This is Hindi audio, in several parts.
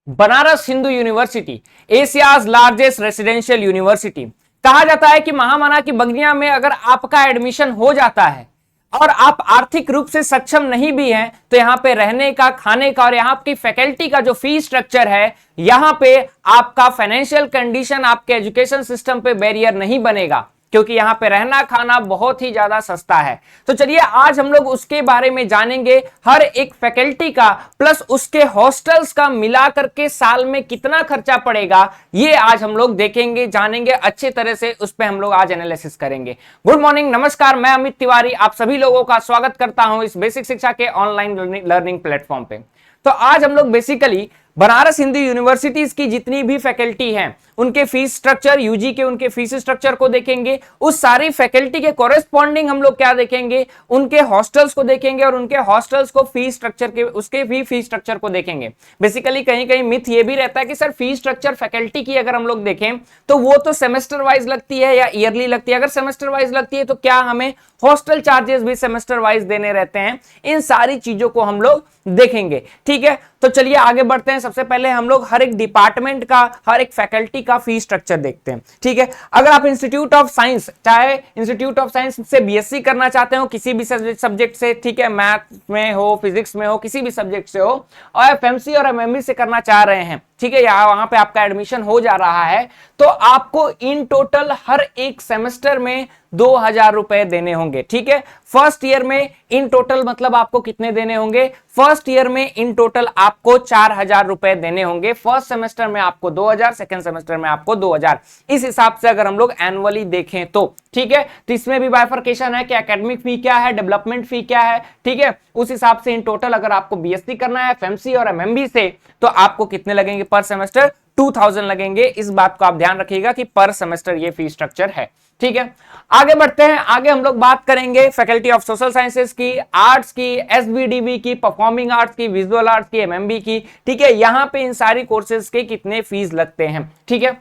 Banaras Hindu university Asia's largest residential university. कहा जाता है कि महामना की बगनिया में अगर आपका एडमिशन हो जाता है और आप आर्थिक रूप से सक्षम नहीं भी हैं तो यहाँ पे रहने का, खाने का और यहाँ की फैकल्टी का जो फीस स्ट्रक्चर है, यहाँ पे आपका फाइनेंशियल कंडीशन आपके एजुकेशन सिस्टम पे बैरियर नहीं बनेगा, क्योंकि यहाँ पे रहना खाना बहुत ही ज्यादा सस्ता है। तो चलिए आज हम लोग उसके बारे में जानेंगे, हर एक फैकल्टी का प्लस उसके हॉस्टल्स का मिला करके साल में कितना खर्चा पड़ेगा, ये आज हम लोग देखेंगे, जानेंगे अच्छे तरह से, उस पर हम लोग आज एनालिसिस करेंगे। गुड मॉर्निंग, नमस्कार, मैं अमित तिवारी आप सभी लोगों का स्वागत करता हूं इस बेसिक शिक्षा के ऑनलाइन लर्निंग प्लेटफॉर्म पे। तो आज हम लोग बेसिकली बनारस हिंदू यूनिवर्सिटीज की जितनी भी फैकल्टी हैं उनके फीस स्ट्रक्चर, यूजी के उनके फीस स्ट्रक्चर को देखेंगे, उस सारी फैकल्टी के कॉरेस्पॉन्डिंग हम लोग क्या देखेंगे, उनके हॉस्टल्स को देखेंगे और उनके हॉस्टल्स को फीस स्ट्रक्चर के, उसके भी फीस स्ट्रक्चर को देखेंगे। बेसिकली कहीं कहीं मिथ ये भी रहता है कि सर फीस स्ट्रक्चर फैकल्टी की अगर हम लोग देखें तो वो तो सेमेस्टर वाइज लगती है या ईयरली लगती है। अगर सेमेस्टर वाइज लगती है तो क्या हमें हॉस्टल चार्जेस भी सेमेस्टर वाइज देने रहते हैं? इन सारी चीजों को हम लोग देखेंगे। ठीक है, तो चलिए आगे बढ़ते हैं। सबसे पहले हम लोग हर एक डिपार्टमेंट का, हर एक फैकल्टी का फीस स्ट्रक्चर देखते हैं। ठीक है, अगर आप इंस्टीट्यूट ऑफ साइंस, चाहे इंस्टीट्यूट ऑफ साइंस से बीएससी करना चाहते हो किसी भी सब्जेक्ट से, ठीक है, मैथ में हो, फिजिक्स में हो, किसी भी सब्जेक्ट से हो, और एफएमसी और एमएमबी से करना चाह रहे हैं, ठीक है, या वहां पे आपका एडमिशन हो जा रहा है, तो आपको इन टोटल हर एक सेमेस्टर में 2000 रुपए देने होंगे। ठीक है, फर्स्ट ईयर में इन टोटल मतलब आपको कितने देने होंगे? फर्स्ट ईयर में इन टोटल आपको 4000 रुपए देने होंगे। फर्स्ट सेमेस्टर में आपको 2000, सेकंड सेमेस्टर में आपको 2000। इस हिसाब से अगर हम लोग एनुअली देखें तो, ठीक है, तो इसमें भी बाइफर्केशन है कि एकेडमिक फी क्या है, डेवलपमेंट फी क्या है। ठीक है, उस हिसाब से इन टोटल अगर आपको बीएससी करना है एफएमसी और एमएमबी से तो आपको कितने लगेंगे पर सेमेस्टर? 2000 लगेंगे। इस बात को आप ध्यान रखिएगा कि पर सेमेस्टर ये फी स्ट्रक्चर है। ठीक है, आगे बढ़ते हैं। आगे हम लोग बात करेंगे फैकल्टी ऑफ सोशल साइंसेस की, आर्ट्स की, एसबीडीबी की, परफॉर्मिंग आर्ट्स की, विजुअल आर्ट्स की, एमएमबी की। ठीक है, यहां पे इन सारी कोर्सेज के कितने फीस लगते हैं। ठीक है,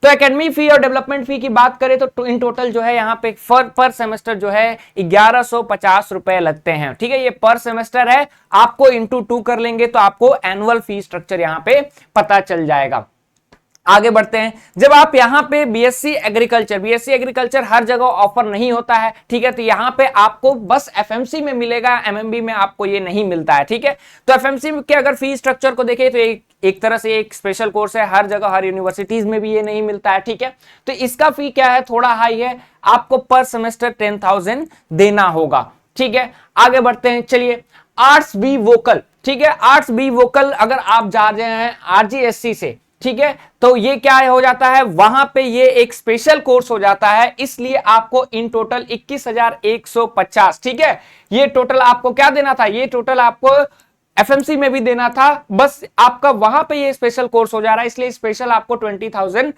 तो एकेडमी फी और डेवलपमेंट फी की बात करें तो इन टोटल जो है यहाँ पे पर सेमेस्टर जो है 1150 रुपए लगते हैं। ठीक है, ये पर सेमेस्टर है, आपको इंटू 2 कर लेंगे तो आपको एनुअल फी स्ट्रक्चर यहाँ पे पता चल जाएगा। आगे बढ़ते हैं। जब आप यहाँ पे बीएससी एग्रीकल्चर हर जगह ऑफर नहीं होता है, ठीक है, तो यहाँ पे आपको बस एफएमसी में मिलेगा, एमएमबी में आपको ये नहीं मिलता है। ठीक है, तो एफएमसी के अगर फी स्ट्रक्चर को देखें तो एक तरह से एक स्पेशल कोर्स है, हर जगह हर यूनिवर्सिटीज में भी ये नहीं मिलता है। ठीक है, तो इसका फी क्या है, थोड़ा हाई है, आपको पर सेमेस्टर 10,000 देना होगा। ठीक है, आगे बढ़ते हैं। चलिए, आर्ट्स बी वोकल, ठीक है, आर्ट्स बी वोकल अगर आप जा रहे हैं आरजीएससी से, ठीक है, तो ये क्या हो जाता है, वहां पे ये एक स्पेशल कोर्स हो जाता है, इसलिए आपको इन टोटल 21,150, ठीक है, ये टोटल आपको क्या देना था, ये टोटल आपको एफएमसी में भी देना था, बस आपका वहां पे ये स्पेशल कोर्स हो जा रहा है, इसलिए स्पेशल आपको 20,000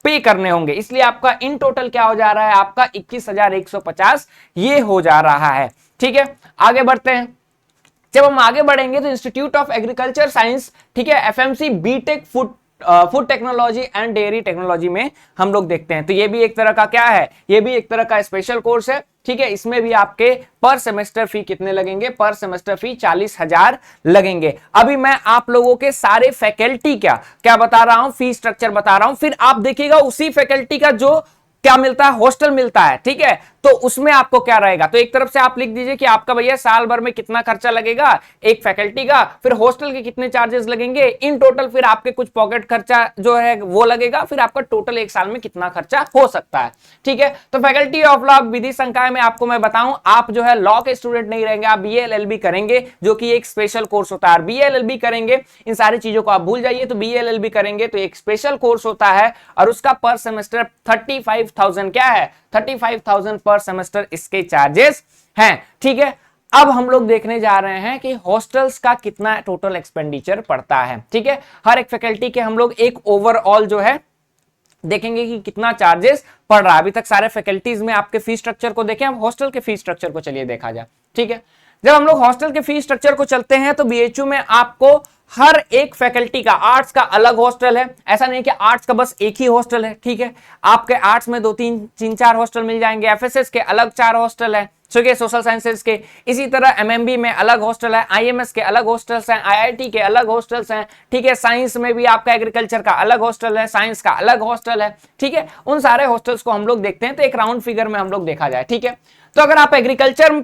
पे करने होंगे, इसलिए आपका इन टोटल क्या हो जा रहा है, आपका 21,150 ये हो जा रहा है। ठीक है, आगे बढ़ते हैं। जब हम आगे बढ़ेंगे तो इंस्टीट्यूट ऑफ एग्रीकल्चर साइंस, ठीक है, FMC BTech food technology and dairy technology में हम लोग देखते हैं, तो ये भी एक तरह का क्या है, ये भी एक तरह का स्पेशल कोर्स है। ठीक है, इसमें भी आपके पर सेमेस्टर फी कितने लगेंगे, पर सेमेस्टर फी 40,000 लगेंगे। अभी मैं आप लोगों के सारे फैकल्टी क्या बता रहा हूं, फी स्ट्रक्चर बता रहा हूं, फिर आप देखिएगा उसी फैकल्टी का जो क्या मिलता है, हॉस्टल मिलता है। ठीक है, तो उसमें आपको क्या रहेगा, तो एक तरफ से आप लिख दीजिए कि आपका भैया साल भर में कितना खर्चा लगेगा एक फैकल्टी का, फिर हॉस्टल के कितने चार्जेस लगेंगे, इन टोटल फिर आपके कुछ पॉकेट खर्चा जो है वो लगेगा, फिर आपका टोटल एक साल में कितना खर्चा हो सकता है। ठीक है, तो फैकल्टी ऑफ लॉ विधि संकाय में आपको मैं बताऊं, आप जो है लॉ के स्टूडेंट नहीं रहेंगे, आप बीए एलएलबी करेंगे, जो कि एक स्पेशल कोर्स होता है। बीए एलएलबी करेंगे, इन सारी चीजों को आप भूल जाइए, तो बीए एलएलबी करेंगे तो एक स्पेशल कोर्स होता है और उसका पर सेमेस्टर 35,000 क्या है, 35,000 पर सेमेस्टर इसके चार्जेस हैं। ठीक है, अब हम लोग देखने जा रहे हैं कि हॉस्टल्स का कितना टोटल एक्सपेंडिचर पड़ता है। ठीक है, हर एक फैकल्टी के हम लोग एक ओवरऑल जो है देखेंगे कि कितना चार्जेस पड़ रहा है। अभी तक सारे फैकल्टीज में आपके फी स्ट्रक्चर को देखें, अब हॉस्टल के फी स्ट्रक्चर को चलिए देखा जाए। ठीक है, जब हम लोग हॉस्टल के फी स्ट्रक्चर को चलते हैं तो बीएचयू में आपको हर एक फैकल्टी का, आर्ट्स का अलग हॉस्टल है, ऐसा नहीं कि आर्ट्स का बस एक ही हॉस्टल है। ठीक है, आपके आर्ट्स में 2-3-4 हॉस्टल मिल जाएंगे, एफएसएस के अलग 4 हॉस्टल है, ठीक है, सोशल साइंसेज के। इसी तरह एमएमबी में अलग हॉस्टल है, आईएमएस के अलग हॉस्टल्स हैं, आईआईटी के अलग हॉस्टल्स हैं, ठीक है। साइंस में भी आपका एग्रीकल्चर का अलग हॉस्टल है, साइंस का अलग हॉस्टल है, ठीक है। उन सारे हॉस्टल्स को हम लोग देखते हैं, तो एक राउंड फिगर में हम लोग देखा जाए, ठीक है। तो अगर आप एग्रीकल्चर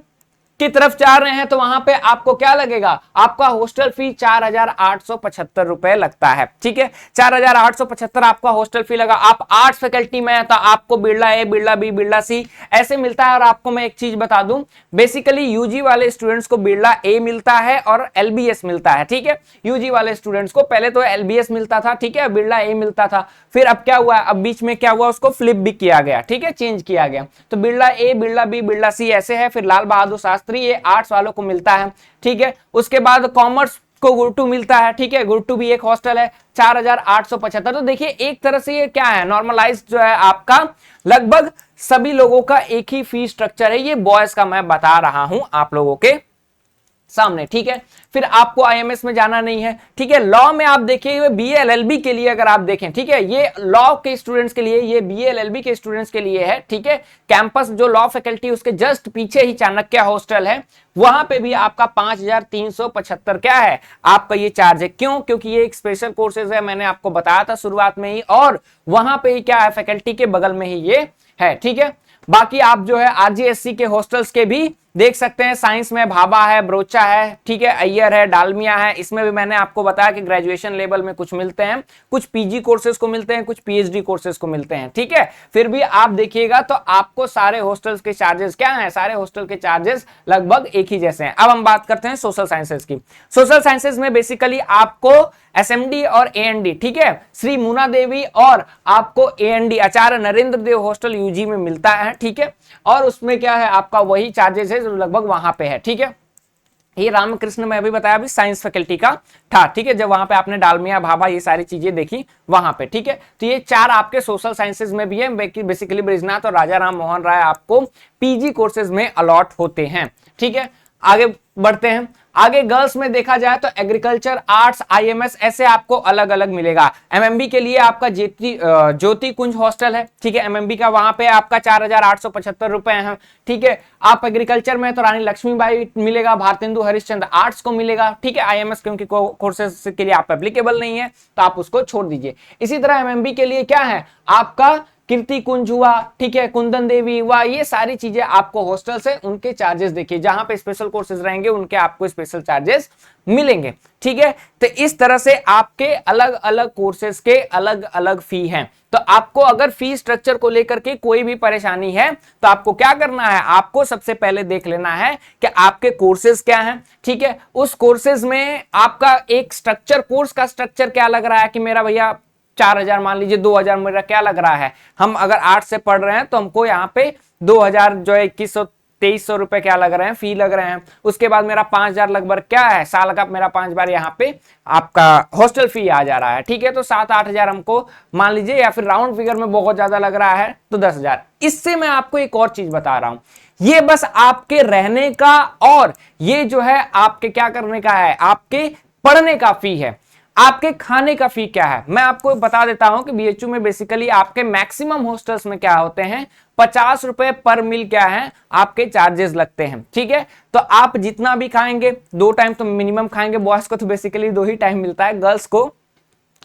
की तरफ जा रहे हैं तो वहां पे आपको क्या लगेगा, आपका हॉस्टल फी 4,875 रुपए लगता है, ठीक है। 4,875 आपका हॉस्टल फी लगा। आप आर्ट्स फैकल्टी में है तो आपको बिरला ए, बिरला बी, बिरला सी ऐसे मिलता है। और आपको मैं एक चीज बता दूं, बेसिकली यूजी वाले स्टूडेंट्स को बिरला ए मिलता है और एलबीएस मिलता है, ठीक है। यूजी वाले स्टूडेंट्स को पहले तो एलबीएस मिलता था, ठीक है, बिरला ए मिलता था। फिर अब क्या हुआ, अब बीच में क्या हुआ, उसको फ्लिप भी किया गया, ठीक है, चेंज किया गया। तो बिरला ए, बिरला बी, बिरला सी ऐसे है। फिर लाल बहादुर शास्त्री, ये आर्ट्स वालों को मिलता है, ठीक है। उसके बाद कॉमर्स को गुरुटू मिलता है, ठीक है, गुरुटू भी एक हॉस्टल है, 4,875। तो देखिए एक तरह से ये क्या है, नॉर्मलाइज जो है आपका लगभग सभी लोगों का एक ही फी स्ट्रक्चर है। ये बॉयज का मैं बता रहा हूं आप लोगों के सामने, ठीक है। फिर आपको आईएमएस में जाना नहीं है, ठीक है। लॉ में आप देखिए बीए एलएलबी के लिए अगर आप देखें, ठीक है, ये लॉ के स्टूडेंट्स के लिए, ये बीए एलएलबी के स्टूडेंट्स के लिए है, ठीक है। कैंपस जो लॉ फैकल्टी उसके जस्ट पीछे ही चाणक्य हॉस्टल है, वहां पे भी आपका 5,375 क्या है आपका ये चार्ज है। क्यों? क्योंकि ये एक स्पेशल कोर्सेज है, मैंने आपको बताया था शुरुआत में ही, और वहां पे ही क्या है, फैकल्टी के बगल में ही ये है, ठीक है। बाकी आप जो है आरजीएससी के हॉस्टल्स के भी देख सकते हैं। साइंस में भाभा है, ब्रोचा है, ठीक है, अय्यर है, डालमिया है। इसमें भी मैंने आपको बताया कि ग्रेजुएशन लेवल में कुछ मिलते हैं, कुछ पीजी कोर्सेज को मिलते हैं, कुछ पीएचडी कोर्सेज को मिलते हैं, ठीक है। फिर भी आप देखिएगा तो आपको सारे हॉस्टल्स के चार्जेस क्या हैं, सारे हॉस्टल के चार्जेस लगभग एक ही जैसे हैं। अब हम बात करते हैं सोशल साइंसेज की। सोशल साइंसेज में बेसिकली आपको एसएमडी और एएनडी, ठीक है, श्री मुना देवी और आपको AND Acharya Narendra Dev hostel UG में मिलता है, ठीक है। और उसमें क्या है आपका वही चार्जेस है जो लगभग वहां पे है, ठीक है। ये रामकृष्ण में अभी बताया, अभी साइंस फैकल्टी का था, ठीक है, जब वहां पे आपने डालमिया भाभा ये सारी चीजें देखी वहां पे, ठीक है। तो ये चार आपके सोशल साइंसेज में भी है। बेसिकली बृजनाथ और राजा राम मोहन राय आपको पीजी कोर्सेज में अलॉट होते हैं, ठीक है। आगे बढ़ते हैं। आगे गर्ल्स में देखा जाए तो एग्रीकल्चर, आर्ट्स, आईएमएस ऐसे आपको अलग अलग मिलेगा। एमएमबी के लिए आपका ज्योति कुंज हॉस्टल है, ठीक है, एमएमबी का, वहां पे आपका 4,875 रुपए है, ठीक है। आप एग्रीकल्चर में तो रानी लक्ष्मीबाई मिलेगा, भारतेंदु हरिश्चंद्र आर्ट्स को मिलेगा, ठीक है। आईएमएस क्योंकि कोर्सेज के लिए आप एप्लीकेबल नहीं है तो आप उसको छोड़ दीजिए। इसी तरह एमएमबी के लिए क्या है आपका कीर्ति कुंज हुआ, ठीक है, कुंदन देवी हुआ, ये सारी चीजें आपको हॉस्टल से उनके चार्जेस देखिए, जहां पे स्पेशल कोर्सेज रहेंगे उनके आपको स्पेशल चार्जेस मिलेंगे, ठीक है। तो इस तरह से आपके अलग अलग कोर्सेज के अलग अलग फी हैं। तो आपको अगर फी स्ट्रक्चर को लेकर के कोई भी परेशानी है तो आपको क्या करना है, आपको सबसे पहले देख लेना है कि आपके कोर्सेज क्या हैं, ठीक है। उस कोर्सेज में आपका एक स्ट्रक्चर, कोर्स का स्ट्रक्चर क्या लग रहा है कि मेरा भैया 4,000 मान लीजिए, 2,000 मेरा क्या लग रहा है। हम अगर 8 से पढ़ रहे हैं तो हमको यहाँ पे 2,000 जो है 2,100-2,300 रुपए क्या लग रहे हैं, फी लग रहे हैं। उसके बाद मेरा 5,000 लगभग क्या है, साल का मेरा 5 बार यहाँ पे आपका हॉस्टल फी आ जा रहा है, ठीक है। तो 7-8 हजार हमको मान लीजिए, या फिर राउंड फिगर में बहुत ज्यादा लग रहा है तो 10,000। इससे मैं आपको एक और चीज बता रहा हूं, ये बस आपके रहने का और ये जो है आपके क्या करने का है, आपके पढ़ने का फी है। आपके खाने का फी क्या है मैं आपको बता देता हूं कि बीएचयू में बेसिकली आपके मैक्सिमम हॉस्टल्स में क्या होते हैं, 50 रुपए पर मील क्या है आपके चार्जेस लगते हैं, ठीक है। तो आप जितना भी खाएंगे, 2 टाइम तो मिनिमम खाएंगे। बॉयज को तो बेसिकली 2 ही टाइम मिलता है, गर्ल्स को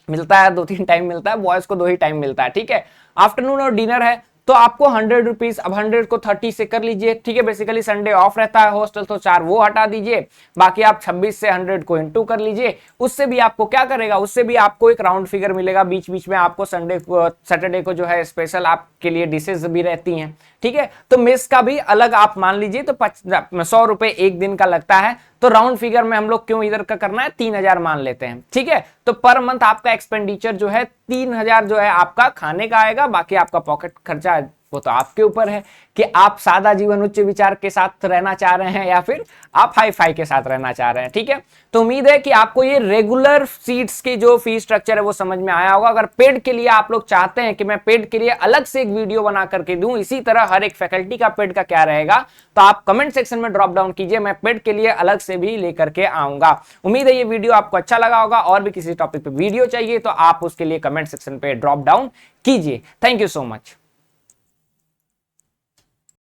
मिलता है 2-3 टाइम मिलता है, बॉयज को 2 ही टाइम मिलता है, ठीक है। आफ्टरनून और डिनर है तो आपको 100 रुपीज, अब 100 को 30 से कर लीजिए, ठीक है। बेसिकली संडे ऑफ रहता है हॉस्टल तो 4 वो हटा दीजिए, बाकी आप 26 से 100 को इंटू कर लीजिए। उससे भी आपको क्या करेगा, उससे भी आपको एक राउंड फिगर मिलेगा। बीच बीच में आपको सैटरडे को जो है स्पेशल आपके लिए डिशेज भी रहती हैं, ठीक है। तो मेस का भी अलग आप मान लीजिए तो 100 रुपए एक दिन का लगता है। तो राउंड फिगर में हम लोग क्यों इधर का करना है, 3,000 मान लेते हैं, ठीक है। तो पर मंथ आपका एक्सपेंडिचर जो है 3,000 जो है आपका खाने का आएगा, बाकी आपका पॉकेट खर्चा वो तो आपके ऊपर है कि आप सादा जीवन उच्च विचार के साथ रहना चाह रहे हैं या फिर आप हाई फाई के साथ रहना चाह रहे हैं, ठीक है। तो उम्मीद है कि आपको ये रेगुलर सीट्स की जो फी स्ट्रक्चर है वो समझ में आया होगा। अगर पेड के लिए आप लोग चाहते हैं कि मैं पेड के लिए अलग से एक वीडियो बना करके दूं, इसी तरह हर एक फैकल्टी का पेड का क्या रहेगा, तो आप कमेंट सेक्शन में ड्रॉप डाउन कीजिए, मैं पेड के लिए अलग से भी लेकर के आऊंगा। उम्मीद है ये वीडियो आपको अच्छा लगा होगा। और भी किसी टॉपिक पे वीडियो चाहिए तो आप उसके लिए कमेंट सेक्शन पे ड्रॉप डाउन कीजिए। Thank you so much.